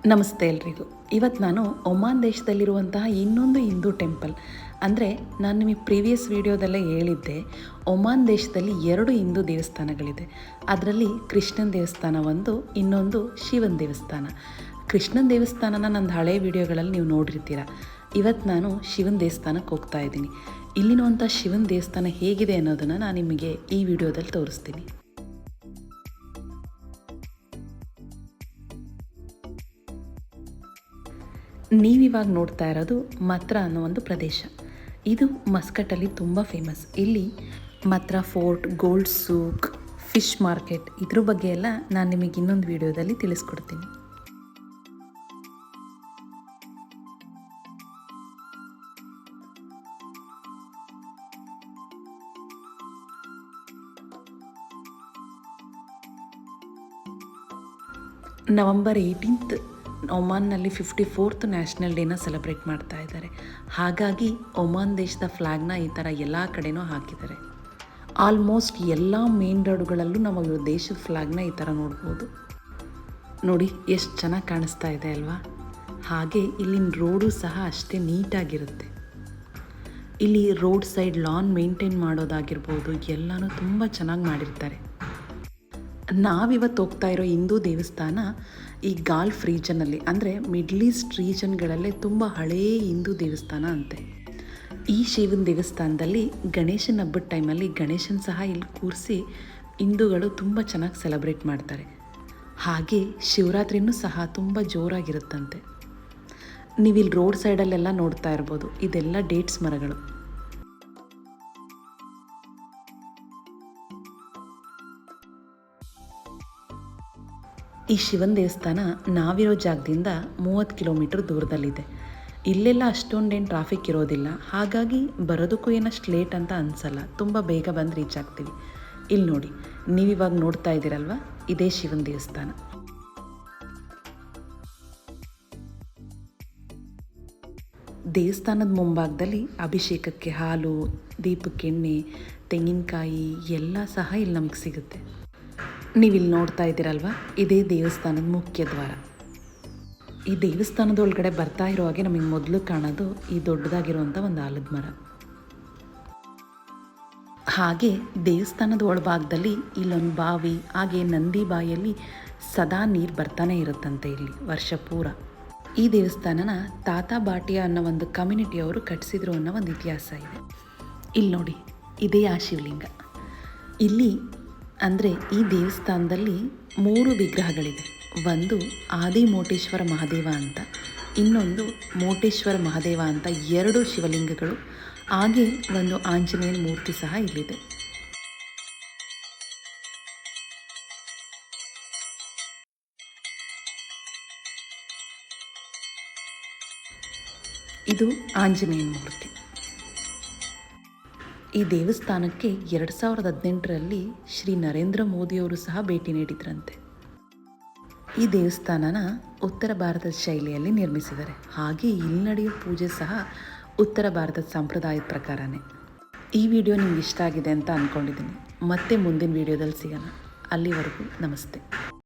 ನಮಸ್ತೆ ಎಲ್ರಿಗೂ. ಇವತ್ತು ನಾನು ಒಮಾನ್ ದೇಶದಲ್ಲಿರುವಂತಹ ಇನ್ನೊಂದು ಹಿಂದೂ ಟೆಂಪಲ್, ಅಂದರೆ ನಾನು ನಿಮಗೆ ಪ್ರೀವಿಯಸ್ ವೀಡಿಯೋದಲ್ಲೇ ಹೇಳಿದ್ದೆ, ಒಮಾನ್ ದೇಶದಲ್ಲಿ 2 ಹಿಂದೂ ದೇವಸ್ಥಾನಗಳಿದೆ. ಅದರಲ್ಲಿ ಕೃಷ್ಣನ ದೇವಸ್ಥಾನ ಒಂದು, ಇನ್ನೊಂದು ಶಿವನ ದೇವಸ್ಥಾನ. ಕೃಷ್ಣನ ದೇವಸ್ಥಾನನ ನಂದು ಹಳೆ ವೀಡಿಯೋಗಳಲ್ಲಿ ನೀವು ನೋಡಿರ್ತೀರ. ಇವತ್ತು ನಾನು ಶಿವನ ದೇವಸ್ಥಾನಕ್ಕೆ ಹೋಗ್ತಾ ಇದ್ದೀನಿ. ಇಲ್ಲಿರುವಂಥ ಶಿವನ ದೇವಸ್ಥಾನ ಹೇಗಿದೆ ಅನ್ನೋದನ್ನು ನಾನು ನಿಮಗೆ ಈ ವಿಡಿಯೋದಲ್ಲಿ ತೋರಿಸ್ತೀನಿ. ನೀವಿವಾಗ ನೋಡ್ತಾ ಇರೋದು ಮತ್ರ ಅನ್ನೋ ಒಂದು ಪ್ರದೇಶ. ಇದು ಮಸ್ಕಟ್ಟಲ್ಲಿ ತುಂಬ ಫೇಮಸ್. ಇಲ್ಲಿ ಮತ್ರ ಫೋರ್ಟ್, ಗೋಲ್ಡ್ ಸೂಕ್, ಫಿಶ್ ಮಾರ್ಕೆಟ್ ಇದ್ರ ಬಗ್ಗೆ ಎಲ್ಲ ನಾನು ನಿಮಗೆ ಇನ್ನೊಂದು ವಿಡಿಯೋದಲ್ಲಿ ತಿಳಿಸ್ಕೊಡ್ತೀನಿ. ನವಂಬರ್ 18 ಒಮಾನ್ನಲ್ಲಿ 54th ನ್ಯಾಷನಲ್ ಡೇನ ಸೆಲೆಬ್ರೇಟ್ ಮಾಡ್ತಾ ಇದ್ದಾರೆ. ಹಾಗಾಗಿ ಒಮಾನ್ ದೇಶದ ಫ್ಲ್ಯಾಗ್ನ ಈ ಥರ ಎಲ್ಲ ಕಡೆನೂ ಹಾಕಿದ್ದಾರೆ. ಆಲ್ಮೋಸ್ಟ್ ಎಲ್ಲ ಮೇನ್ ರೋಡ್ಗಳಲ್ಲೂ ನಾವು ದೇಶದ ಫ್ಲ್ಯಾಗ್ನ ಈ ಥರ ನೋಡ್ಬೋದು. ನೋಡಿ ಎಷ್ಟು ಚೆನ್ನಾಗಿ ಕಾಣಿಸ್ತಾ ಇದೆ ಅಲ್ವಾ? ಹಾಗೆ ಇಲ್ಲಿನ ರೋಡು ಸಹ ಅಷ್ಟೇ ನೀಟಾಗಿರುತ್ತೆ. ಇಲ್ಲಿ ರೋಡ್ ಸೈಡ್ ಲಾನ್ ಮೇಂಟೈನ್ ಮಾಡೋದಾಗಿರ್ಬೋದು, ಎಲ್ಲನೂ ತುಂಬ ಚೆನ್ನಾಗಿ ಮಾಡಿರ್ತಾರೆ. ನಾವಿವತ್ತು ಹೋಗ್ತಾ ಇರೋ ಹಿಂದೂ ದೇವಸ್ಥಾನ ಈ ಗಾಲ್ಫ್ ರೀಜನಲ್ಲಿ, ಅಂದರೆ ಮಿಡ್ಲ್ ಈಸ್ಟ್ ರೀಜನ್ಗಳಲ್ಲೇ ತುಂಬ ಹಳೆಯ ಹಿಂದೂ ದೇವಸ್ಥಾನ ಅಂತೆ. ಈ ಶಿವನ ದೇವಸ್ಥಾನದಲ್ಲಿ ಗಣೇಶನ ಹಬ್ಬದ ಟೈಮಲ್ಲಿ ಗಣೇಶನ ಸಹ ಇಲ್ಲಿ ಕೂರಿಸಿ ಹಿಂದೂಗಳು ತುಂಬ ಚೆನ್ನಾಗಿ ಸೆಲೆಬ್ರೇಟ್ ಮಾಡ್ತಾರೆ. ಹಾಗೆ ಶಿವರಾತ್ರಿನೂ ಸಹ ತುಂಬ ಜೋರಾಗಿರುತ್ತಂತೆ. ನೀವಿಲ್ಲಿ ರೋಡ್ ಸೈಡಲ್ಲೆಲ್ಲ ನೋಡ್ತಾ ಇರ್ಬೋದು, ಇದೆಲ್ಲ ಡೇಟ್ಸ್ ಮರಗಳು. ಈ ಶಿವನ ದೇವಸ್ಥಾನ ನಾವಿರೋ ಜಾಗದಿಂದ 30 ಕಿಲೋಮೀಟರ್ ದೂರದಲ್ಲಿದೆ. ಇಲ್ಲೆಲ್ಲ ಅಷ್ಟೊಂದೇನು ಟ್ರಾಫಿಕ್ ಇರೋದಿಲ್ಲ, ಹಾಗಾಗಿ ಬರೋದಕ್ಕೂ ಏನಷ್ಟು ಲೇಟ್ ಅಂತ ಅನಿಸಲ್ಲ. ತುಂಬ ಬೇಗ ಬಂದು ರೀಚ್ ಆಗ್ತೀವಿ. ಇಲ್ಲಿ ನೋಡಿ, ನೀವಿವಾಗ ನೋಡ್ತಾ ಇದ್ದೀರಲ್ವ, ಇದೇ ಶಿವನ ದೇವಸ್ಥಾನ. ದೇವಸ್ಥಾನದ ಮುಂಭಾಗದಲ್ಲಿ ಅಭಿಷೇಕಕ್ಕೆ ಹಾಲು, ದೀಪಕ್ಕೆ ಎಣ್ಣೆ, ತೆಂಗಿನಕಾಯಿ ಎಲ್ಲ ಸಹ ಇಲ್ಲಿ ನಮಗೆ ಸಿಗುತ್ತೆ. ನೀವಿಲ್ಲಿ ನೋಡ್ತಾ ಇದ್ದೀರಲ್ವ, ಇದೇ ದೇವಸ್ಥಾನದ ಮುಖ್ಯ ದ್ವಾರ. ಈ ದೇವಸ್ಥಾನದೊಳಗಡೆ ಬರ್ತಾ ಇರೋ ಹಾಗೆ ನಮಗೆ ಮೊದಲು ಕಾಣೋದು ಈ ದೊಡ್ಡದಾಗಿರುವಂಥ ಒಂದು ಆಲದ ಮರ. ಹಾಗೆ ದೇವಸ್ಥಾನದ ಒಳಭಾಗದಲ್ಲಿ ಇಲ್ಲೊಂದು ಬಾವಿ, ಹಾಗೆ ನಂದಿ ಬಾಯಲ್ಲಿ ಸದಾ ನೀರು ಬರ್ತಾನೆ ಇರುತ್ತಂತೆ ಇಲ್ಲಿ ವರ್ಷ ಪೂರ. ಈ ದೇವಸ್ಥಾನನ ತಾತ ಬಾಟಿಯಾ ಅನ್ನೋ ಒಂದು ಕಮ್ಯುನಿಟಿಯವರು ಕಟ್ಟಿಸಿದ್ರು ಅನ್ನೋ ಒಂದು ಇತಿಹಾಸ ಇದೆ. ಇಲ್ಲಿ ನೋಡಿ, ಇದೇ ಆ ಶಿವಲಿಂಗ. ಇಲ್ಲಿ ಅಂದರೆ ಈ ದೇವಸ್ಥಾನದಲ್ಲಿ 3 ವಿಗ್ರಹಗಳಿದೆ. ಒಂದು ಆದಿ ಮೋಟೇಶ್ವರ ಮಹಾದೇವ ಅಂತ, ಇನ್ನೊಂದು ಮೋಟೇಶ್ವರ ಮಹಾದೇವ ಅಂತ 2 ಶಿವಲಿಂಗಗಳು, ಹಾಗೆ ಒಂದು ಆಂಜನೇಯನ ಮೂರ್ತಿ ಸಹ ಇಲ್ಲಿದೆ. ಇದು ಆಂಜನೇಯನ ಮೂರ್ತಿ. ಈ ದೇವಸ್ಥಾನಕ್ಕೆ 2018ರಲ್ಲಿ ಶ್ರೀ ನರೇಂದ್ರ ಮೋದಿಯವರು ಸಹ ಭೇಟಿ ನೀಡಿದ್ರಂತೆ. ಈ ದೇವಸ್ಥಾನನ ಉತ್ತರ ಭಾರತದ ಶೈಲಿಯಲ್ಲಿ ನಿರ್ಮಿಸಿದ್ದಾರೆ. ಹಾಗೆ ಇಲ್ಲಿ ನಡೆಯೋ ಪೂಜೆ ಸಹ ಉತ್ತರ ಭಾರತದ ಸಂಪ್ರದಾಯದ ಪ್ರಕಾರನೇ. ಈ ವಿಡಿಯೋ ನಿಮ್ಗೆ ಇಷ್ಟ ಆಗಿದೆ ಅಂತ ಅಂದ್ಕೊಂಡಿದ್ದೀನಿ. ಮತ್ತೆ ಮುಂದಿನ ವಿಡಿಯೋದಲ್ಲಿ ಸಿಗೋಣ. ಅಲ್ಲಿವರೆಗೂ ನಮಸ್ತೆ.